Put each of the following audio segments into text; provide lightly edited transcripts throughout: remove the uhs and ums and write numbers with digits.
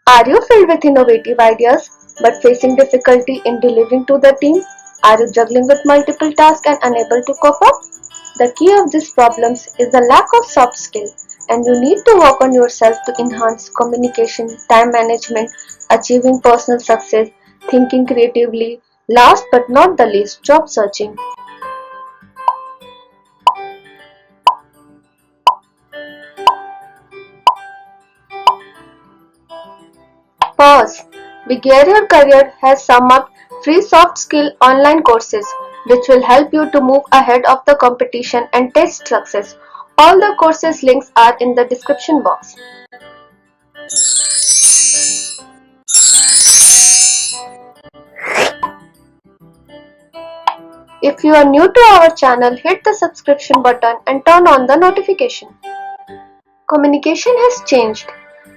Are you filled with innovative ideas but facing difficulty in delivering to the team? Are you juggling with multiple tasks and unable to cope up? The key of these problems is the lack of soft skill, and you need to work on yourself to enhance communication, time management, achieving personal success, thinking creatively, last but not the least, job searching. Pause. Begear Your Career has some up free soft skill online courses which will help you to move ahead of the competition and taste success. All the courses links are in the description box. If you are new to our channel, hit the subscription button and turn on the notification. Communication has changed.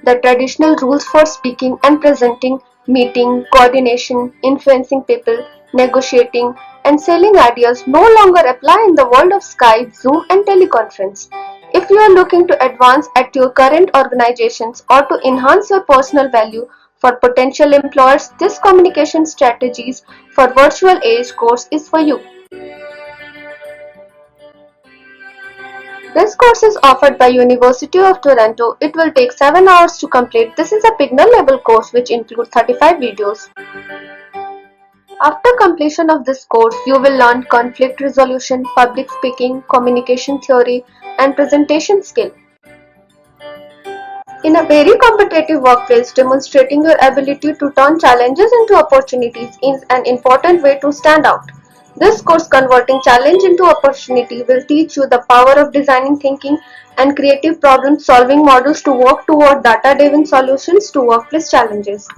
The traditional rules for speaking and presenting, meeting, coordination, influencing people, negotiating, and selling ideas no longer apply in the world of Skype, Zoom, and teleconference. If you are looking to advance at your current organizations or to enhance your personal value for potential employers, this communication strategies for virtual age course is for you. This course is offered by University of Toronto. It will take 7 hours to complete. This is a beginner level course which includes 35 videos. After completion of this course, you will learn conflict resolution, public speaking, communication theory, and presentation skill. In a very competitive workplace, demonstrating your ability to turn challenges into opportunities is an important way to stand out. This course, Converting Challenge into Opportunity, will teach you the power of designing thinking and creative problem-solving models to work toward data-driven solutions to workplace challenges.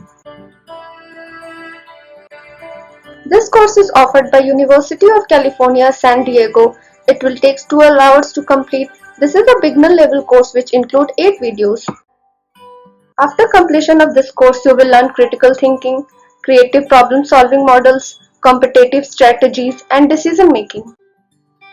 This course is offered by University of California, San Diego. It will take 12 hours to complete. This is a beginner level course which includes 8 videos. After completion of this course, you will learn critical thinking, creative problem-solving models, competitive strategies, and decision making.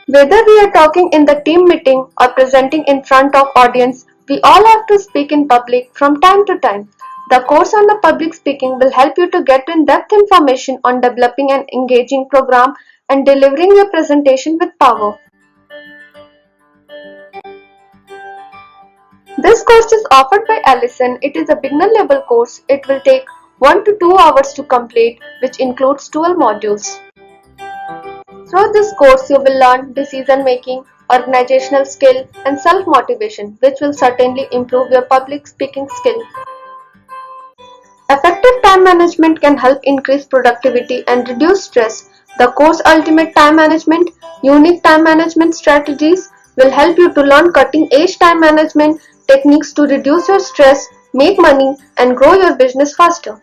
Whether we are talking in the team meeting or presenting in front of audience, we all have to speak in public from time to time. The course on the public speaking will help you to get in-depth information on developing an engaging program and delivering your presentation with power. This course is offered by Allison. It is a beginner level course. It will take 1 to 2 hours to complete, which includes 12 modules. Through this course, you will learn decision making, organizational skill, and self-motivation, which will certainly improve your public speaking skill. Effective time management can help increase productivity and reduce stress. The course Ultimate Time Management, Unique Time Management Strategies will help you to learn cutting-edge time management techniques to reduce your stress, make money, and grow your business faster.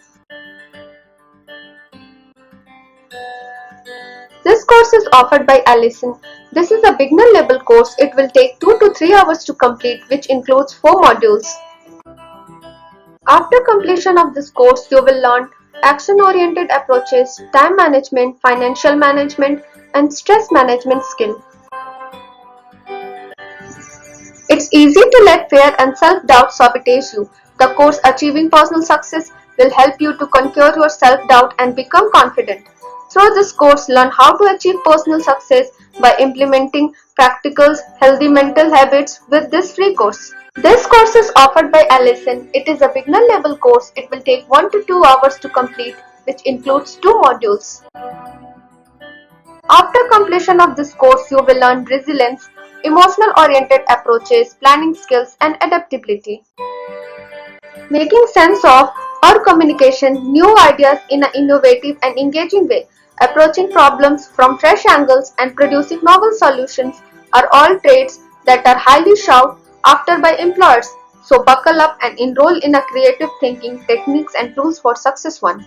This course is offered by Allison. This is a beginner level course. It will take 2 to 3 hours to complete, which includes 4 modules. After completion of this course, you will learn action-oriented approaches, time management, financial management, and stress management skill. It's easy to let fear and self-doubt sabotage you. The course Achieving Personal Success will help you to conquer your self-doubt and become confident. Through this course, learn how to achieve personal success by implementing practical, healthy mental habits with this free course. This course is offered by Allison. It is a beginner level course. It will take 1 to 2 hours to complete, which includes 2 modules. After completion of this course, you will learn resilience, emotional oriented approaches, planning skills, and adaptability. Making sense of or communication new ideas in an innovative and engaging way, approaching problems from fresh angles, and producing novel solutions are all traits that are highly sought after by employers. So buckle up and enroll in a creative thinking techniques and tools for success one.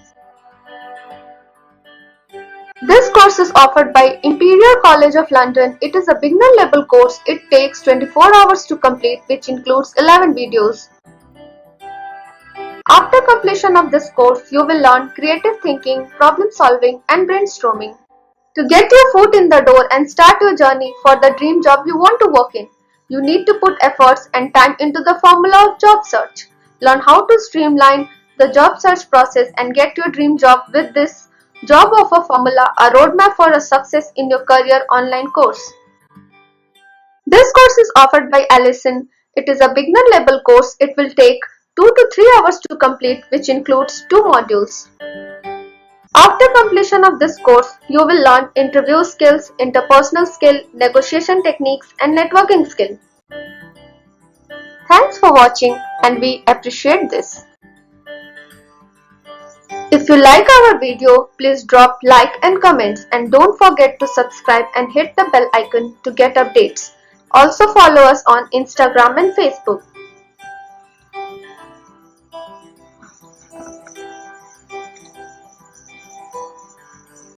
This course is offered by Imperial College of London. It is a beginner level course. It takes 24 hours to complete, which includes 11 videos. After completion of this course, you will learn creative thinking, problem solving, and brainstorming. To get your foot in the door and start your journey for the dream job you want to work in, you need to put efforts and time into the formula of job search. Learn how to streamline the job search process and get your dream job with this Job Offer Formula, a roadmap for a success in your career online course. This course is offered by Allison. It is a beginner level course. It will take 2 to 3 hours to complete, which includes 2 modules. After completion of this course, you will learn interview skills, interpersonal skill, negotiation techniques, and networking skill. Thanks for watching, and we appreciate this. If you like our video, please drop like and comments, and don't forget to subscribe and hit the bell icon to get updates. Also follow us on Instagram and Facebook.